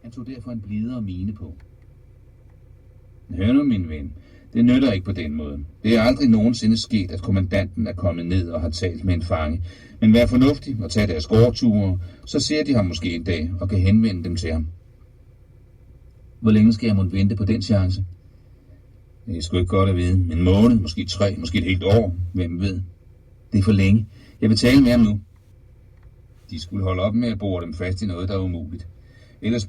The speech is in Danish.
Han tog derfor en blidere mine på. Hør nu, min ven. Det nytter ikke på den måde. Det er aldrig nogensinde sket, at kommandanten er kommet ned og har talt med en fange. Men vær fornuftig og tag deres gårdture, så ser de ham måske en dag og kan henvende dem til ham. Hvor længe skal jeg måtte vente på den chance? Det er sgu ikke godt at vide. En måned, måske 3, måske et helt år. Hvem ved? Det er for længe. Jeg vil tale med ham nu. De skulle holde op med at bore dem fast i noget, der er umuligt. Ellers